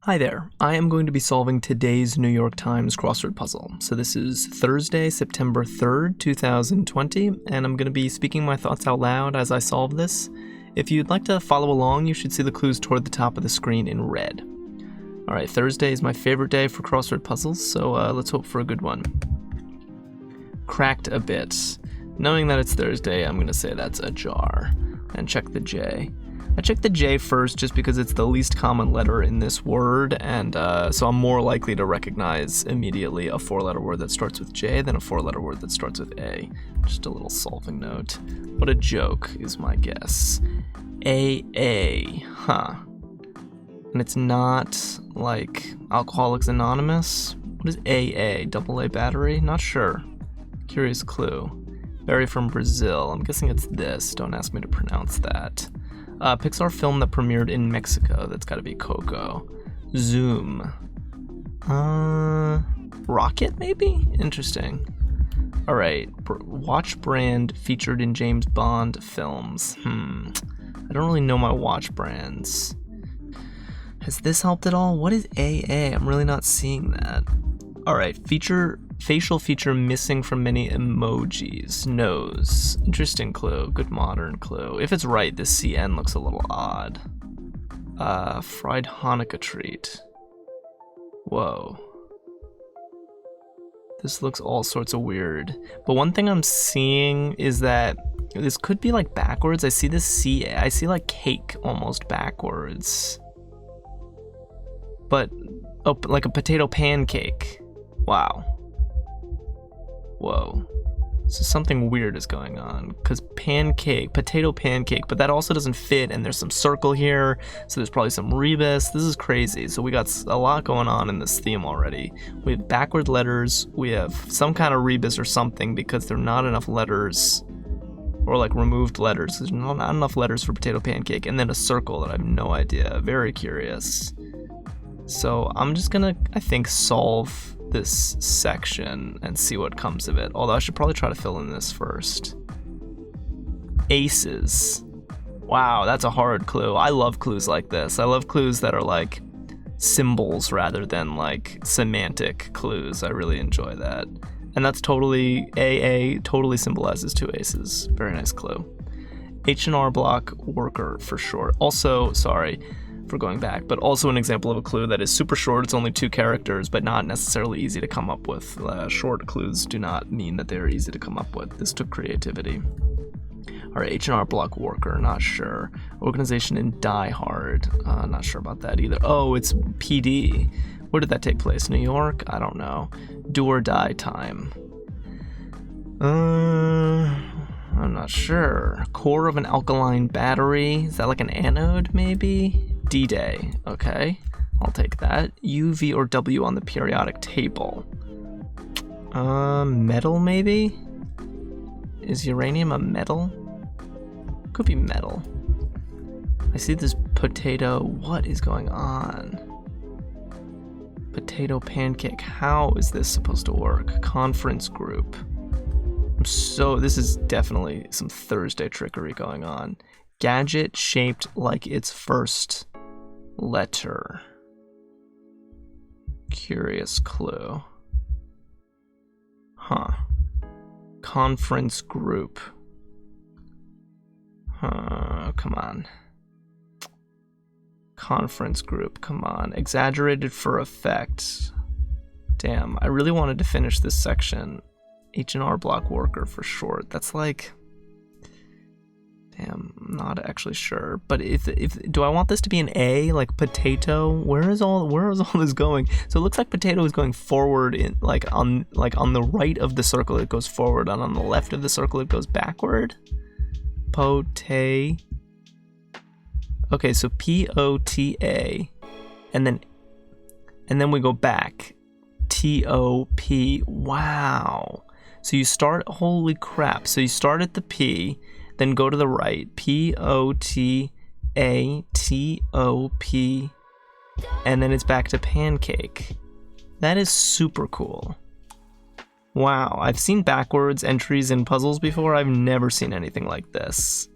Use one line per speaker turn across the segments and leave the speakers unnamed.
Hi there, I am going to be solving today's New York Times crossword puzzle. So this is Thursday, September 3rd, 2020, and I'm going to be speaking my thoughts out loud as I solve this. If you'd like to follow along, you should see the clues toward the top of the screen in red. Alright, Thursday is my favorite day for crossword puzzles, so let's hope for a good one. Cracked a bit. Knowing that it's Thursday, I'm going to say that's ajar. And check the J. I checked the J first just because it's the least common letter in this word, and so I'm more likely to recognize immediately a four-letter word that starts with J than a four-letter word that starts with A. Just a little solving note. What a joke is my guess. AA, huh. And it's not like Alcoholics Anonymous? What is AA? AA battery? Not sure. Curious clue. Berry from Brazil. I'm guessing it's this. Don't ask me to pronounce that. Pixar film that premiered in Mexico. That's gotta be Coco. Zoom. Rocket, maybe? Interesting. Alright. Watch brand featured in James Bond films. I don't really know my watch brands. Has this helped at all? What is AA? I'm really not seeing that. Alright. Facial feature missing from many emojis. Nose. Interesting clue. Good modern clue. If it's right, this CN looks a little odd. Fried Hanukkah treat. Whoa. This looks all sorts of weird. But one thing I'm seeing is that this could be like backwards. I see this CA. I see like cake almost backwards. But, oh, like a potato pancake. Wow. Whoa. So something weird is going on, because potato pancake, but that also doesn't fit, and there's some circle here, so there's probably some rebus. This is crazy. So we got a lot going on in this theme already. We have backward letters, we have some kind of rebus or something, because there are not enough letters, or like removed letters. There's not enough letters for potato pancake, and then a circle that I have no idea. Very curious. So I'm just gonna, I think, solve this section and see what comes of it. Although I should probably try to fill in this first. Aces. Wow, that's a hard clue. I love clues like this. I love clues that are like symbols rather than like semantic clues. I really enjoy that. And that's totally, AA totally symbolizes two aces. Very nice clue. H&R Block worker for short. Also, sorry for going back, but also an example of a clue that is super short. It's only 2 characters, but not necessarily easy to come up with. Short clues do not mean that they're easy to come up with. This took creativity. All right, H&R Block worker, not sure. Organization in Die Hard, not sure about that either. Oh, it's PD. Where did that take place? New York? I don't know. Do or die time. I'm not sure. Core of an alkaline battery. Is that like an anode, maybe? D-Day. Okay, I'll take that. U, V, or W on the periodic table. Metal, maybe? Is uranium a metal? Could be metal. I see this potato. What is going on? Potato pancake. How is this supposed to work? Conference group. This is definitely some Thursday trickery going on. Gadget shaped like its first letter. Curious clue. Huh. Conference group. Come on. Conference group, come on. Exaggerated for effect. Damn, I really wanted to finish this section. H&R Block worker for short. That's like, damn, I'm not actually sure. But if do I want this to be an A, like potato? Where is all this going? So it looks like potato is going forward in on the right of the circle it goes forward, and on the left of the circle it goes backward. Okay, so P-O-T-A, and then we go back. T-O-P. Wow. So you start, holy crap. So you start at the P, then go to the right. P-O-T-A-T-O-P. And then it's back to pancake. That is super cool. Wow, I've seen backwards entries in puzzles before. I've never seen anything like this.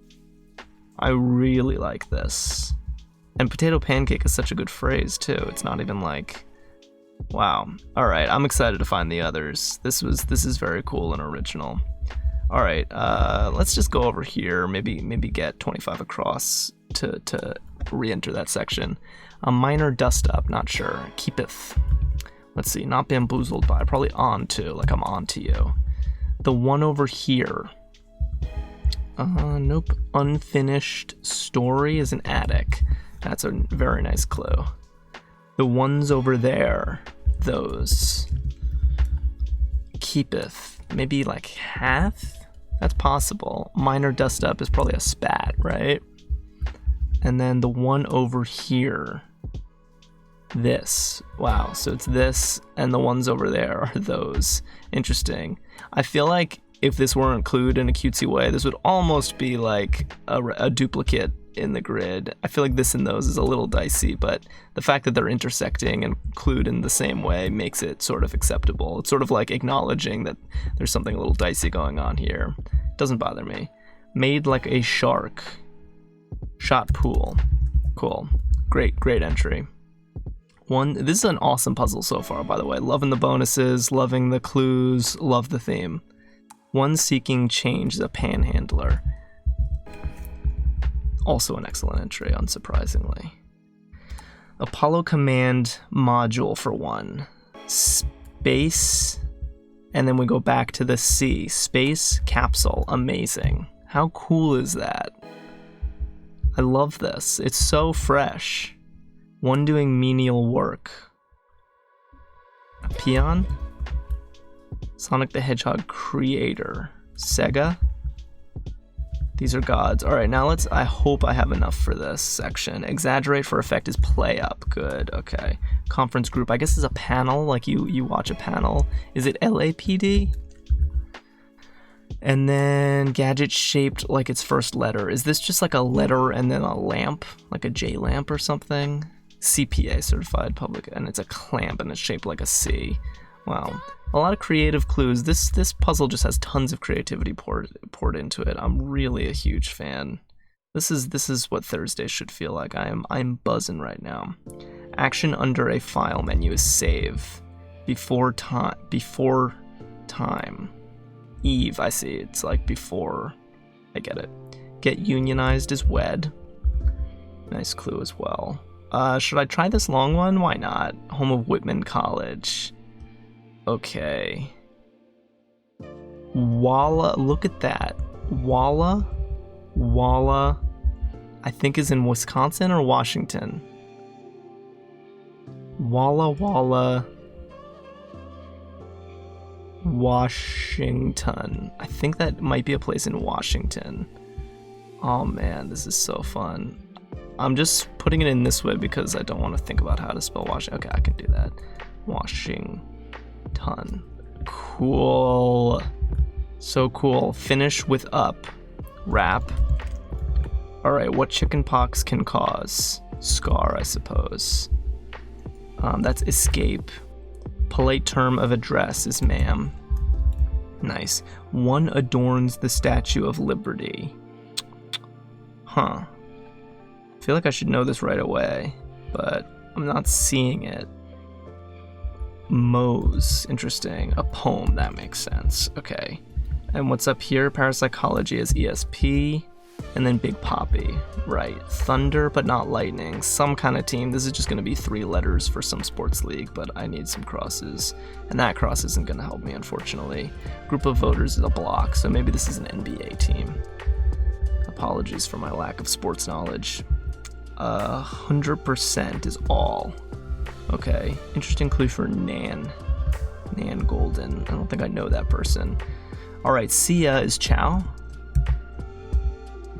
I really like this. And potato pancake is such a good phrase too. It's not even like, wow. All right, I'm excited to find the others. This is very cool and original. All right, let's just go over here. Maybe get 25 across to re-enter that section. A minor dust up, not sure. Keepeth. Let's see, not bamboozled by, probably on to, like I'm on to you. The one over here. Nope. Unfinished story is an attic. That's a very nice clue. The ones over there, those. Keepeth. Maybe like hath? That's possible. Minor dust up is probably a spat, right? And then the one over here. This. Wow, so it's this, and the ones over there are those. Interesting. I feel like if this were included in a cutesy way, this would almost be like a duplicate in the grid. I feel like this and those is a little dicey, but the fact that they're intersecting and include in the same way makes it sort of acceptable. It's sort of like acknowledging that there's something a little dicey going on here. Doesn't bother me. Made like a shark. Shot pool. Cool. Great entry. This is an awesome puzzle so far, by the way. Loving the bonuses, loving the clues, love the theme. One seeking change is a panhandler. Also an excellent entry, unsurprisingly. Apollo Command module for one. Space, and then we go back to the C. Space capsule, amazing. How cool is that? I love this. It's so fresh. One doing menial work. A peon? Sonic the Hedgehog creator. Sega? These are gods. Alright, now I hope I have enough for this section. Exaggerate for effect is play up. Good, okay. Conference group, I guess is a panel, like you watch a panel. Is it LAPD? And then gadget shaped like its first letter. Is this just like a letter and then a lamp? Like a J lamp or something? CPA, certified public, and it's a clamp and it's shaped like a C. Wow, a lot of creative clues. This puzzle just has tons of creativity poured into it. I'm really a huge fan. This is what Thursday should feel like. I'm buzzing right now. Action under a file menu is save. Before time. Eve, I see. It's like before. I get it. Get unionized is wed. Nice clue as well. Should I try this long one? Why not? Home of Whitman College. Okay. Walla, look at that. Walla, I think is in Wisconsin or Washington. Walla, Washington. I think that might be a place in Washington. Oh man, this is so fun. I'm just putting it in this way because I don't want to think about how to spell Washington. Okay, I can do that. Washington. Cool. So cool. Finish with up. Wrap. Alright, what chickenpox can cause? Scar, I suppose. That's escape. Polite term of address is ma'am. Nice. One adorns the Statue of Liberty. Huh. I feel like I should know this right away, but I'm not seeing it. Mose, interesting. A poem, that makes sense. Okay. And what's up here? Parapsychology is ESP, and then Big Poppy. Right. Thunder, but not lightning. Some kind of team. This is just going to be 3 letters for some sports league, but I need some crosses. And that cross isn't going to help me, unfortunately. Group of voters is a block, so maybe this is an NBA team. Apologies for my lack of sports knowledge. 100% is all. Okay, interesting clue for Nan. Nan Golden. I don't think I know that person. Alright, Sia is Chow.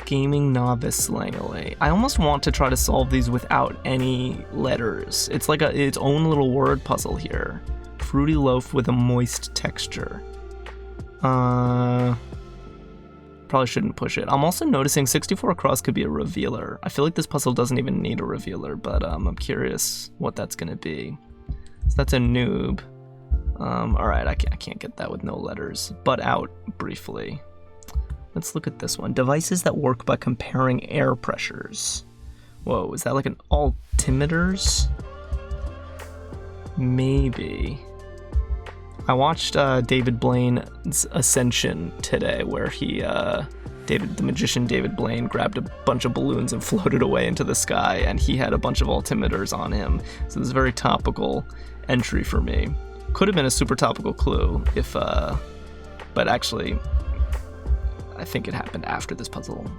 Gaming novice slangily. I almost want to try to solve these without any letters. It's like its own little word puzzle here. Fruity loaf with a moist texture. Probably shouldn't push it. I'm also noticing 64 across could be a revealer. I feel like this puzzle doesn't even need a revealer, but I'm curious what that's gonna be. So that's a noob. Alright, I can't get that with no letters, but out briefly. Let's look at this one. Devices that work by comparing air pressures. Whoa, is that like an altimeters? Maybe. I watched David Blaine's Ascension today, where the magician David Blaine grabbed a bunch of balloons and floated away into the sky, and he had a bunch of altimeters on him. So this is a very topical entry for me. Could have been a super topical clue if, but actually, I think it happened after this puzzle.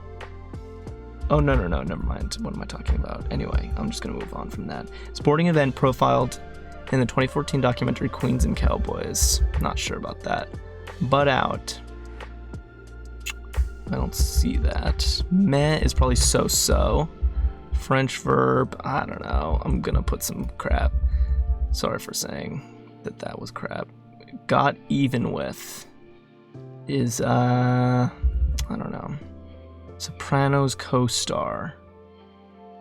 Oh, no, never mind. What am I talking about? Anyway, I'm just gonna move on from that. Sporting event profiled in the 2014 documentary Queens and Cowboys. Not sure about that. Butt out. I don't see that. Meh is probably so-so. French verb, I don't know. I'm gonna put some crap. Sorry for saying that was crap. Got even with is, I don't know. Sopranos co-star.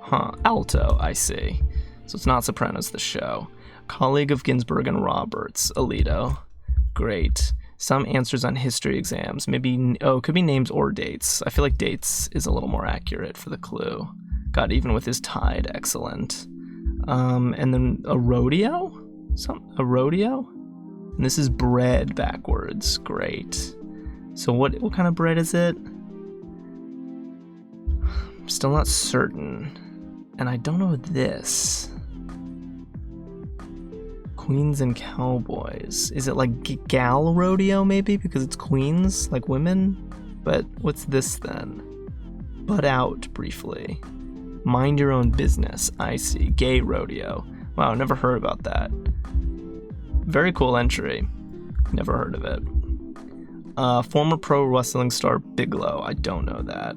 Huh, alto, I see. So it's not Sopranos the show. Colleague of Ginsberg and Roberts, Alito. Great. Some answers on history exams. Maybe, it could be names or dates. I feel like dates is a little more accurate for the clue. Got even with his tide, excellent. And then a rodeo? A rodeo? And this is bread backwards, great. So what kind of bread is it? I'm still not certain. And I don't know this. Queens and Cowboys. Is it like gal rodeo maybe because it's queens, like women? But what's this then? Butt out briefly. Mind your own business. I see. Gay rodeo. Wow, never heard about that. Very cool entry. Never heard of it. Former pro wrestling star Bigelow. I don't know that.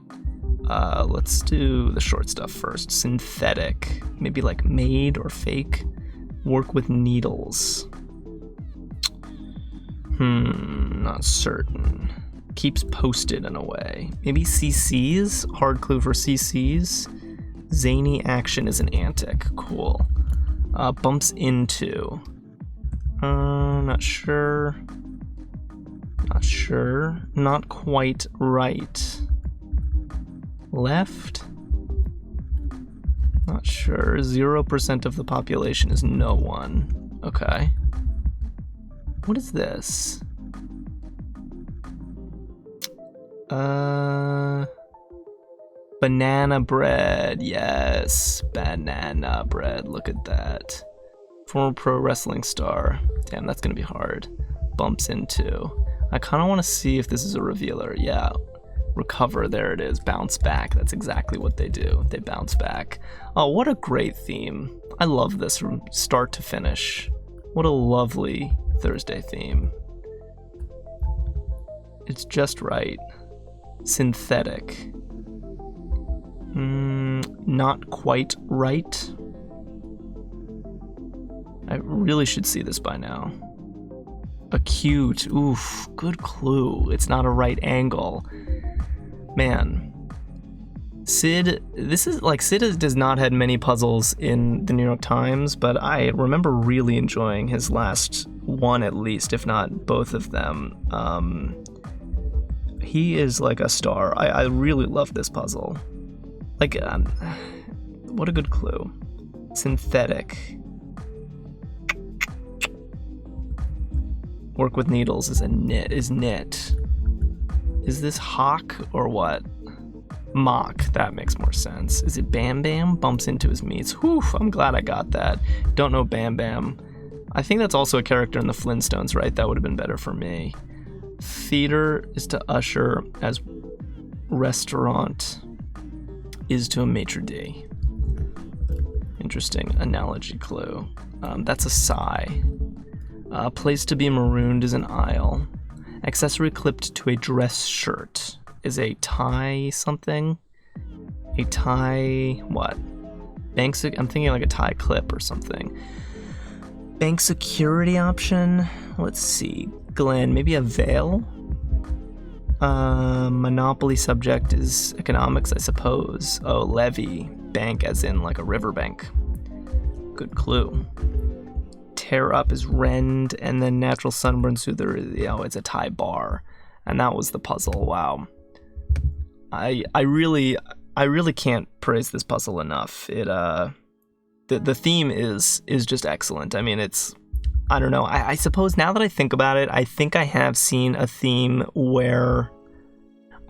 Let's do the short stuff first. Synthetic. Maybe like made or fake. Work with needles. Not certain. Keeps posted in a way. Maybe CCs? Hard clue for CCs. Zany action is an antic. Cool. Bumps into. Not sure. Not sure. Not quite right. Left? Not sure. 0% of the population is no one. Okay. What is this? Banana bread. Yes. Banana bread. Look at that. Former pro wrestling star. Damn, that's gonna be hard. Bumps into. I kind of want to see if this is a revealer. Yeah. Recover, there it is. Bounce back. That's exactly what they do. They bounce back. Oh, what a great theme. I love this from start to finish. What a lovely Thursday theme. It's just right. Synthetic. Not quite right. I really should see this by now. Acute. Oof, good clue. It's not a right angle. Man. Sid does not have many puzzles in the New York Times, but I remember really enjoying his last one at least, if not both of them. He is like a star. I really love this puzzle. Like, what a good clue. Synthetic. Work with needles is knit. Is this hawk or what? Mock, that makes more sense. Is it Bam Bam? Bumps into his meats. Whew, I'm glad I got that. Don't know Bam Bam. I think that's also a character in the Flintstones, right? That would have been better for me. Theater is to usher as restaurant is to a maitre d'. Interesting analogy clue. That's a sigh. Place to be marooned is an aisle. Accessory clipped to a dress shirt is a tie something. A tie what? I'm thinking like a tie clip or something. Bank security option. Let's see. Glenn, maybe a veil? Monopoly subject is economics, I suppose. Oh, levee. Bank as in like a riverbank. Good clue. Tear up is rend, and then natural sunburn soother, it's a Thai bar. And that was the puzzle. Wow. I I really can't praise this puzzle enough. It the theme is just excellent. I mean, I don't know. I suppose now that I think about it, I think I have seen a theme where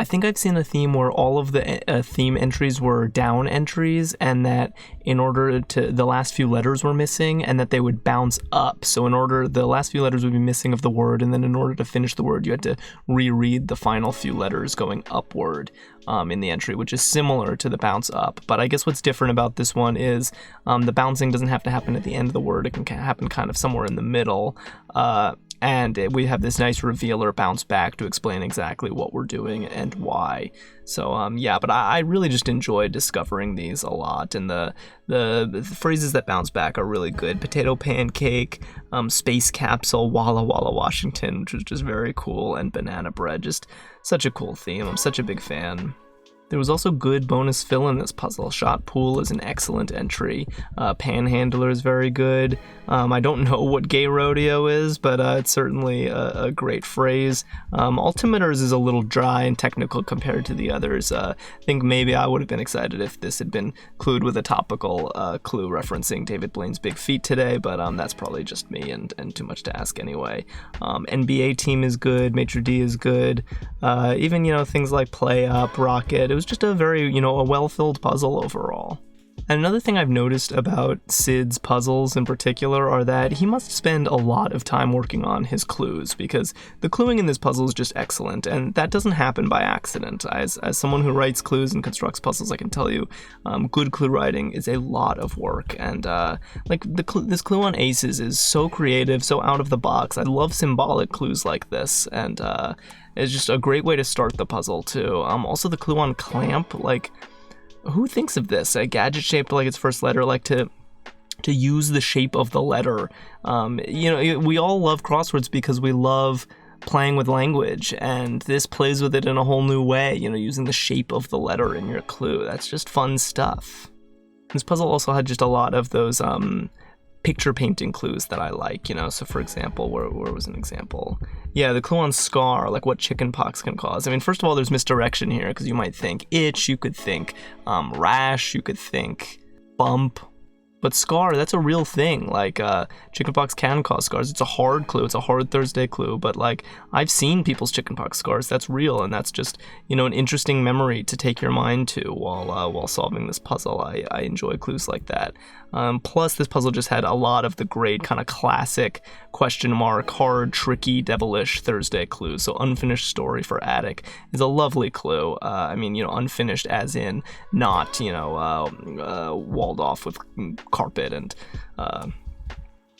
all of the theme entries were down entries, and that in order to, the last few letters were missing, and that they would bounce up. So the last few letters would be missing of the word, and then in order to finish the word, you had to reread the final few letters going upward in the entry, which is similar to the bounce up. But I guess what's different about this one is the bouncing doesn't have to happen at the end of the word. It can happen kind of somewhere in the middle. And we have this nice revealer bounce back to explain exactly what we're doing and why. So yeah, but I really just enjoyed discovering these a lot, and the phrases that bounce back are really good. Potato pancake, space capsule, Walla Walla Washington, which was just very cool, and banana bread, just such a cool theme. I'm such a big fan. There was also good bonus fill in this puzzle. Shot pool is an excellent entry. Panhandler is very good. I don't know what gay rodeo is, but it's certainly a great phrase. Altimeters is a little dry and technical compared to the others. I think maybe I would have been excited if this had been clued with a topical clue referencing David Blaine's big feet today, but that's probably just me and too much to ask anyway. NBA team is good. Maitre d' is good. Even, things like play up, rocket. It was just a very, a well-filled puzzle overall. And another thing I've noticed about Sid's puzzles in particular are that he must spend a lot of time working on his clues, because the cluing in this puzzle is just excellent, and that doesn't happen by accident. As someone who writes clues and constructs puzzles, I can tell you, good clue writing is a lot of work, and this clue on aces is so creative, so out of the box. I love symbolic clues like this, and it's just a great way to start the puzzle too. Also the clue on clamp, who thinks of this? A gadget shaped like its first letter, to use the shape of the letter. We all love crosswords because we love playing with language, and this plays with it in a whole new way, using the shape of the letter in your clue. That's just fun stuff. This puzzle also had just a lot of those picture painting clues that I like, so for example, where was an example? Yeah, the clue on scar, what chickenpox can cause. I mean, first of all, there's misdirection here, because you might think itch, you could think rash, you could think bump, but scar, that's a real thing. Chickenpox can cause scars. It's a hard clue, it's a hard Thursday clue, but I've seen people's chickenpox scars. That's real, and that's just, an interesting memory to take your mind to while solving this puzzle. I enjoy clues like that. Plus, this puzzle just had a lot of the great kind of classic question mark, hard, tricky, devilish Thursday clues. So unfinished story for attic is a lovely clue. Unfinished as in not, walled off with carpet and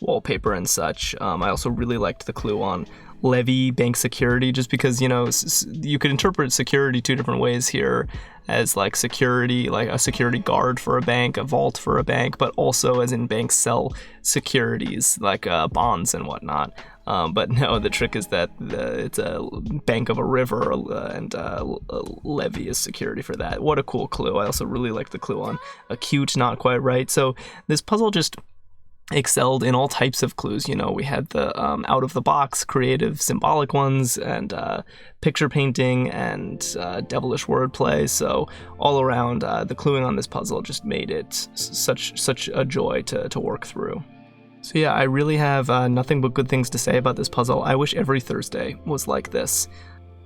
wallpaper and such. I also really liked the clue on levy bank security, just because, you could interpret security two different ways here, as security, a security guard for a bank, a vault for a bank, but also as in banks sell securities, bonds and whatnot. But no, the trick is that it's a bank of a river, and levy is security for that. What a cool clue. I also really like the clue on acute, not quite right. So this puzzle just excelled in all types of clues. We had the out of the box, creative, symbolic ones, and picture painting, and devilish wordplay. So all around, the cluing on this puzzle just made it such a joy to work through. So yeah, I really have nothing but good things to say about this puzzle. I wish every Thursday was like this.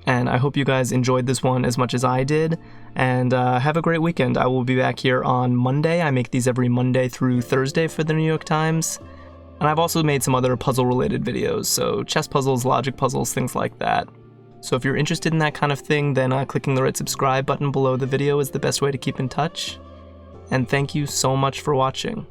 And I hope you guys enjoyed this one as much as I did, and have a great weekend. I will be back here on Monday. I make these every Monday through Thursday for the New York Times. And I've also made some other puzzle-related videos, so chess puzzles, logic puzzles, things like that. So if you're interested in that kind of thing, then clicking the red subscribe button below the video is the best way to keep in touch. And thank you so much for watching.